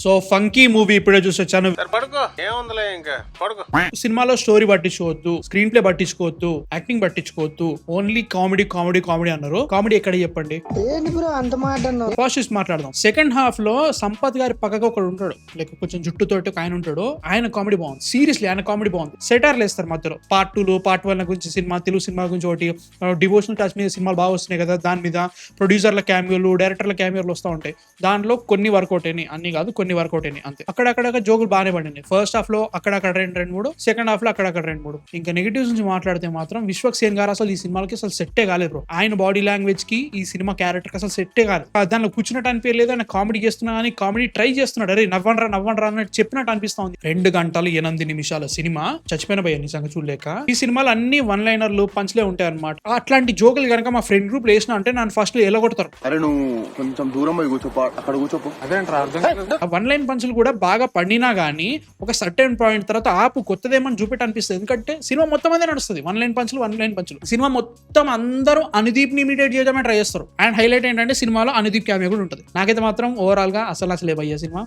So funky movie ఇప్పుడే చూసొచ్చాను. పడుకో ఏముందిలే ఇంకా పడుకో. సినిమాలో స్టోరీ పట్టించుకోవద్దు, స్క్రీన్ ప్లే పట్టించుకోవద్దు, యాక్టింగ్ పట్టించుకోవద్దు, ఓన్లీ కామెడీ కామెడీ కామెడీ అన్నారు. కామెడీ ఎక్కడ చెప్పండి, ఫస్ట్ మాట్లాడదాం. సెకండ్ హాఫ్ లో సంపత్ గారి పక్కగా ఒకడు ఉంటాడు, లైక్ కొంచెం జుట్టుతోటి ఒక ఆయన ఉంటాడు. ఆయన కామెడీ బాగుంది, సీరియస్లీ ఆయన కామెడీ బాగుంది. సెటార్లు వేస్తారు మధ్యలో, పార్ట్ 2 పార్ట్ 1 గురించి సినిమా, తెలుగు సినిమా గురించి ఒకటి, డివోషనల్ టచ్ మీద సినిమాలు బాగా వస్తున్నాయి కదా, దాని మీద ప్రొడ్యూసర్ల క్యామియోలు, డైరెక్టర్ల క్యామియోలు వస్తూ ఉంటాయి. దాంట్లో కొన్ని వర్కౌట్ అయినాయి, అన్ని కాదు కొన్ని వర్కౌట్ అయినాయి అంతే. అక్కడక్కడ జోకులు బాగానే పడినాయి. ఫస్ట్ హాఫ్ లో అక్కడక్కడ 2-3, సెకండ్ హాఫ్ లో అక్కడక్కడ 2-3. ఇంకా నెగిటివ్స్ నుంచి మాట్లాడితే మాత్రం విశ్వక్ సేన్ గారు అసలు ఈ సినిమాలకి అసలు సెట్టే కాలేదు బ్రో. ఆయన బాడీ లాంగ్వేజ్ కి ఈ సినిమా క్యారెక్టర్ కి అసలు సెట్టే కాదు. దానిలో కూర్చున్నట్టు అనిపించలేదు, ఆయన కామెడీ చేస్తున్నా కానీ కామెడీ ట్రై చేస్తున్నాడు. అరే నవ్వండ్రా అన్నట్టు చెప్పినట్టు అనిపిస్తా ఉంది. 2 గంటలు 8 నిమిషాల సినిమా, చచ్చిపోయిన భయ్య నిజంగా చూడలేక. ఈ సినిమాలు అన్ని వన్ లైనర్లు పంచ్లే ఉంటాయి అనమాట. అట్లాంటి జోకులు కనుక మా ఫ్రెండ్ గ్రూప్ వేసిన అంటే నన్ను ఫస్ట్ ఎలగొడతారు. అరే నువ్వు కొంచెం దూరం పోయి కూర్చోపో, అక్కడ కూర్చోపో. వన్ లైన్ పంచులు కూడా బాగా పడినా గానీ ఒక సర్టెన్ పాయింట్ తర్వాత ఆపు, కొత్తదేమని చూపెట్టి అనిపిస్తుంది. ఎందుకంటే సినిమా మొత్తం అదే నడుస్తుంది, వన్ లైన్ పంచులు. సినిమా మొత్తం అందరూ అనుదీప్ ని ఇమిటేట్ చేయడమే ట్రై చేస్తారు. అండ్ హైలైట్ ఏంటంటే సినిమాలో అనుదీప్ క్యామియో కూడా ఉంటుంది. నాకైతే మాత్రం ఓవరాల్ గా అసలు భయ్య సినిమా